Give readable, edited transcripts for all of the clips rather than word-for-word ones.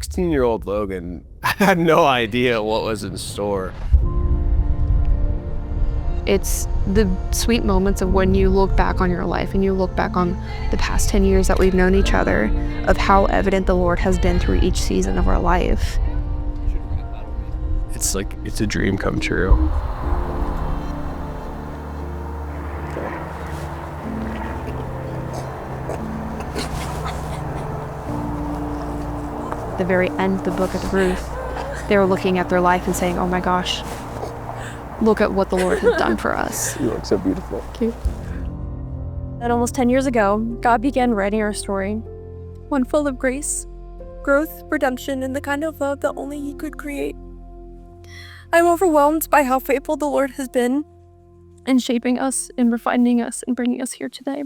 16-year-old Logan had no idea what was in store. It's the sweet moments of when you look back on your life and you look back on the past 10 years that we've known each other, of how evident the Lord has been through each season of our life. It's like, it's a dream come true. At the very end of the book at the roof, they were looking at their life and saying, oh my gosh, look at what the Lord has done for us. You look so beautiful. Thank you. And almost 10 years ago, God began writing our story, one full of grace, growth, redemption, and the kind of love that only He could create. I'm overwhelmed by how faithful the Lord has been in shaping us and refining us and bringing us here today.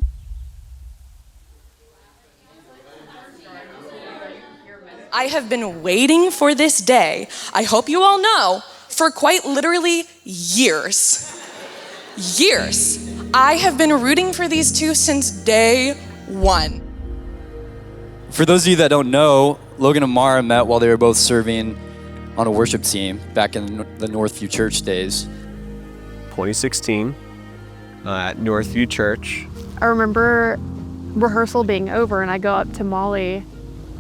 I have been waiting for this day, I hope you all know, for quite literally years. Years. I have been rooting for these two since day one. For those of you that don't know, Logan and Mara met while they were both serving on a worship team back in the Northview Church days. 2016 at Northview Church. I remember rehearsal being over and I go up to Molly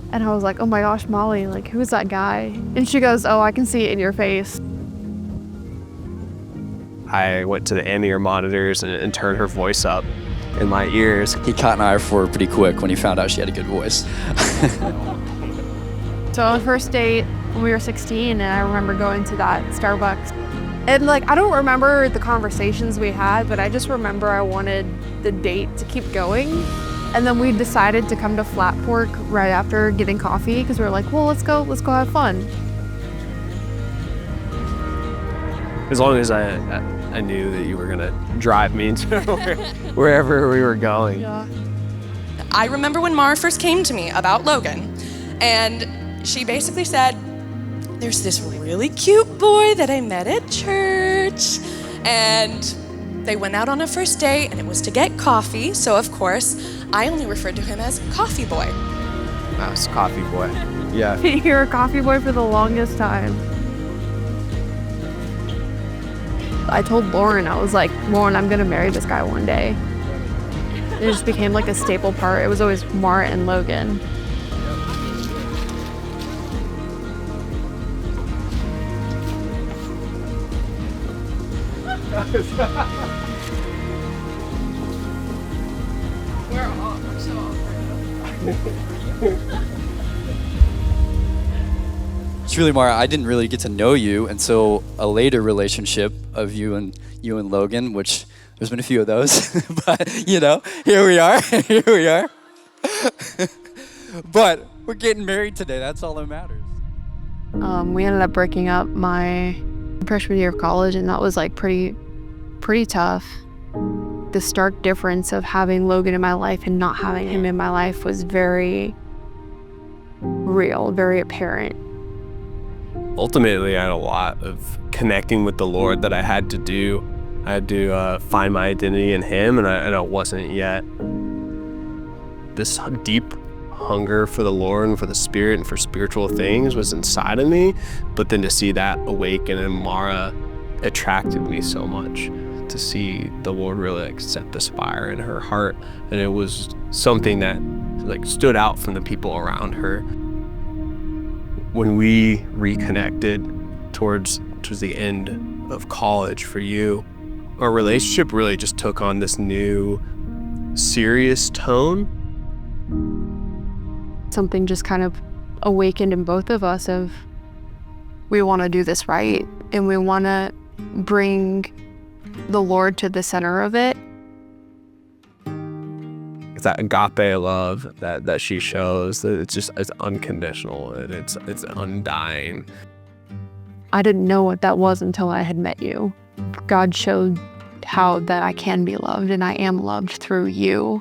and I was like, oh my gosh, Molly, like, who is that guy? And she goes, oh, I can see it in your face. I went to the in-ear monitors and turned her voice up in my ears. He caught an eye for her pretty quick when he found out she had a good voice. So on the first date when we were 16, and I remember going to that Starbucks. And like, I don't remember the conversations we had, but I just remember I wanted the date to keep going. And then we decided to come to Flat Fork right after getting coffee because we were like, well, let's go have fun. As long as I knew that you were gonna drive me to wherever we were going. Yeah. I remember when Mara first came to me about Logan, and she basically said, there's this really cute boy that I met at church, and they went out on a first date, and it was to get coffee, so of course, I only referred to him as Coffee Boy. That was Coffee Boy. Yeah. You were a coffee boy for the longest time. I told Lauren, I was like, Lauren, I'm gonna marry this guy one day. It just became like a staple part. It was always Mara and Logan. Truly, Mara, I didn't really get to know you until a later relationship of you and Logan, which there's been a few of those, but you know, here we are. But we're getting married today. That's all that matters. We ended up breaking up my freshman year of college, and that was like pretty tough. The stark difference of having Logan in my life and not having him in my life was very real, very apparent. Ultimately, I had a lot of connecting with the Lord that I had to do. I had to find my identity in Him, and I wasn't yet. This deep hunger for the Lord and for the Spirit and for spiritual things was inside of me, but then to see that awaken in Mara attracted me so much. To see the Lord really like set this fire in her heart, and it was something that like stood out from the people around her. When we reconnected towards the end of college for you, our relationship really just took on this new serious tone. Something just kind of awakened in both of us of, we want to do this right, and we want to bring the Lord to the center of it. It's that agape love that she shows, that it's unconditional and it's undying. I didn't know what that was until I had met you. God showed how that I can be loved, and I am loved through you.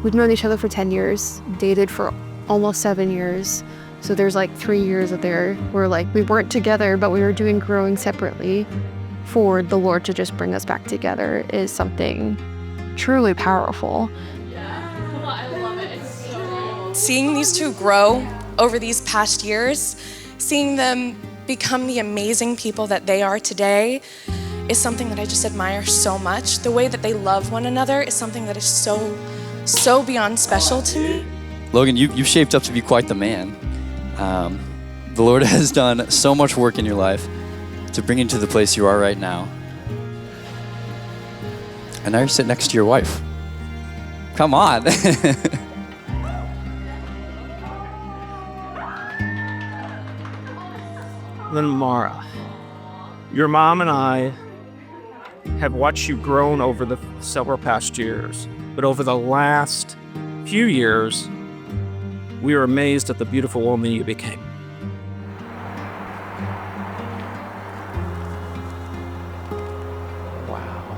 We've known each other for 10 years, dated for almost 7 years. So there's like 3 years of there where like we weren't together, but we were growing separately. For the Lord to just bring us back together is something truly powerful. Yeah, I love it. It's so seeing these two grow over these past years, seeing them become the amazing people that they are today is something that I just admire so much. The way that they love one another is something that is so beyond special to me. Logan, you've shaped up to be quite the man. The Lord has done so much work in your life to bring you to the place you are right now. And now you're sitting next to your wife. Come on. Then Mara, your mom and I have watched you grown over the several past years, but over the last few years, we are amazed at the beautiful woman you became. Wow.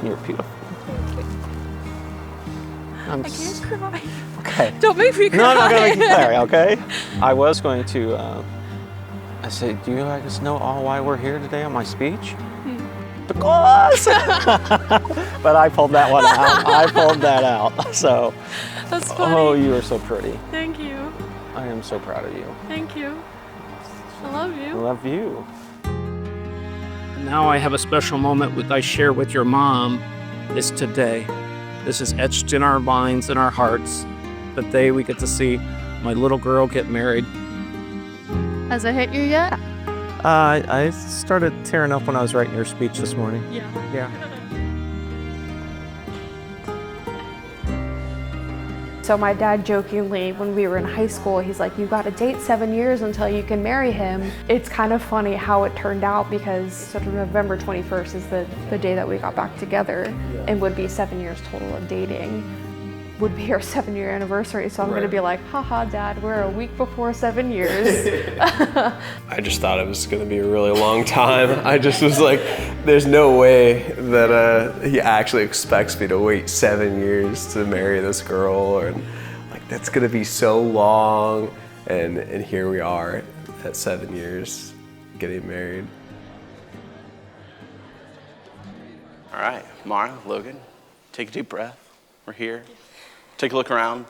You're beautiful. I can't cry. Okay. Don't make me cry. No, I'm not going to make you cry, okay? I was going to, I said, do you guys know all why we're here today on my speech? Because! But I pulled that one out. I pulled that out. So, That's funny. oh, you are so pretty. Thank you. I am so proud of you. Thank you. I love I you. love you. Now I have a special moment that I share with your mom is today. This is etched in our minds and our hearts. The day we get to see my little girl get married. Has it hit you yet? I started tearing up when I was writing your speech this morning. Yeah. So my dad jokingly, when we were in high school, he's like, you got to date 7 years until you can marry him. It's kind of funny how it turned out because sort of November 21st is the day that we got back together and would be 7 years total of dating. Would be our 7-year anniversary. So I'm going to be like, haha, Dad, we're a week before 7 years. I just thought it was going to be a really long time. I just was like, there's no way that he actually expects me to wait 7 years to marry this girl, or like that's going to be so long. And here we are at 7 years getting married. All right, Mara, Logan, take a deep breath. We're here. Take a look around.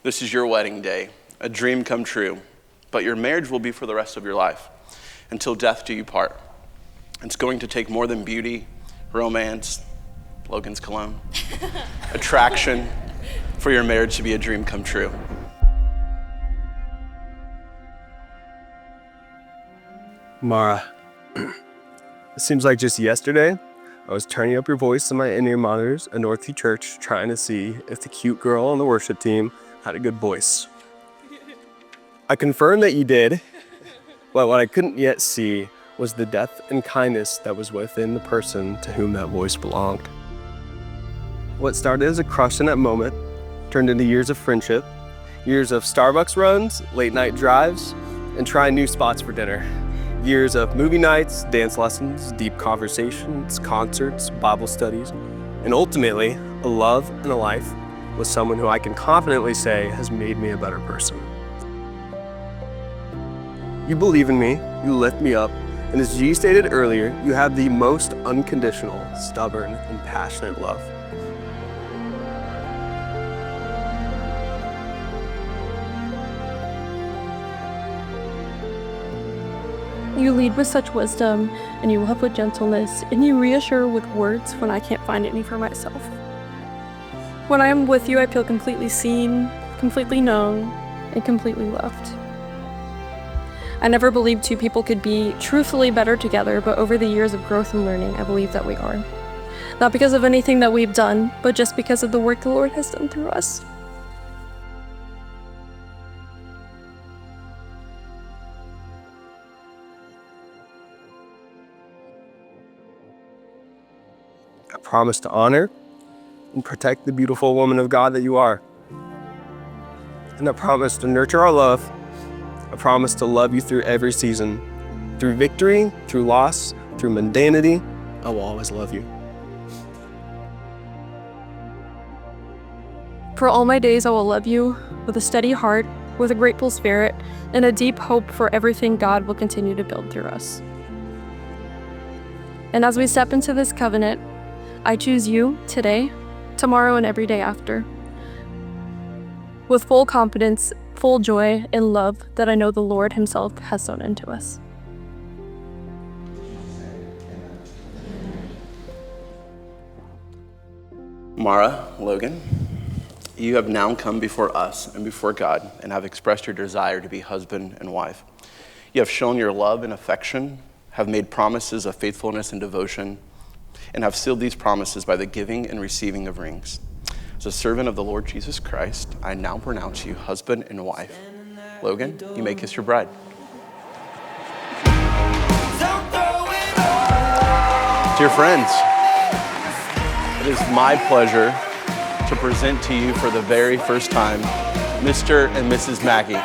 This is your wedding day, a dream come true, but your marriage will be for the rest of your life, until death do you part. It's going to take more than beauty, romance, Logan's cologne, attraction for your marriage to be a dream come true. Mara, it seems like just yesterday, I was turning up your voice in my in-ear monitors at Northview Church, trying to see if the cute girl on the worship team had a good voice. I confirmed that you did, but what I couldn't yet see was the depth and kindness that was within the person to whom that voice belonged. What started as a crush in that moment turned into years of friendship, years of Starbucks runs, late night drives, and trying new spots for dinner. Years of movie nights, dance lessons, deep conversations, concerts, Bible studies, and ultimately, a love and a life with someone who I can confidently say has made me a better person. You believe in me, you lift me up, and as G stated earlier, you have the most unconditional, stubborn, and passionate love. You lead with such wisdom, and you love with gentleness, and you reassure with words when I can't find any for myself. When I am with you, I feel completely seen, completely known, and completely loved. I never believed two people could be truthfully better together, but over the years of growth and learning, I believe that we are. Not because of anything that we've done, but just because of the work the Lord has done through us. I promise to honor and protect the beautiful woman of God that you are. And I promise to nurture our love. I promise to love you through every season. Through victory, through loss, through mundanity, I will always love you. For all my days, I will love you with a steady heart, with a grateful spirit, and a deep hope for everything God will continue to build through us. And as we step into this covenant, I choose you today, tomorrow, and every day after. with full confidence, full joy, and love that I know the Lord himself has sown into us. Mara, Logan, you have now come before us and before God and have expressed your desire to be husband and wife. You have shown your love and affection, have made promises of faithfulness and devotion, and have sealed these promises by the giving and receiving of rings. As a servant of the Lord Jesus Christ, I now pronounce you husband and wife. Logan, you may kiss your bride. Dear friends, it is my pleasure to present to you for the very first time, Mr. and Mrs. Mackey.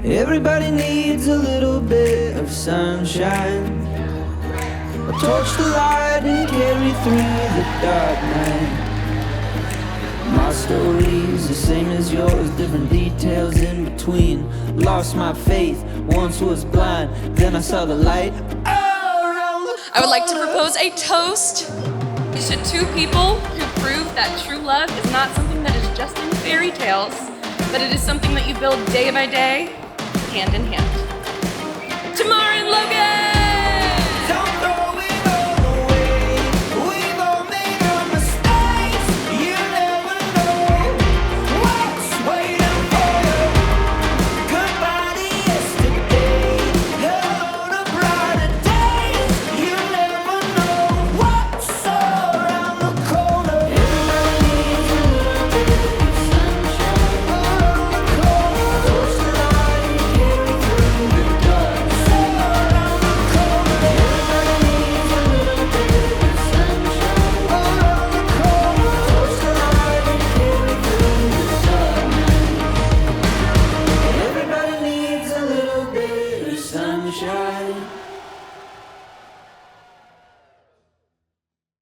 Everybody needs a little bit of sunshine, a torch to light and carry through the dark night. My story's the same as yours, different details in between. Lost my faith, once was blind, then I saw the light. I would like to propose a toast to two people who prove that true love is not something that is just in fairy tales, but it is something that you build day by day, hand in hand. Tamara and Logan!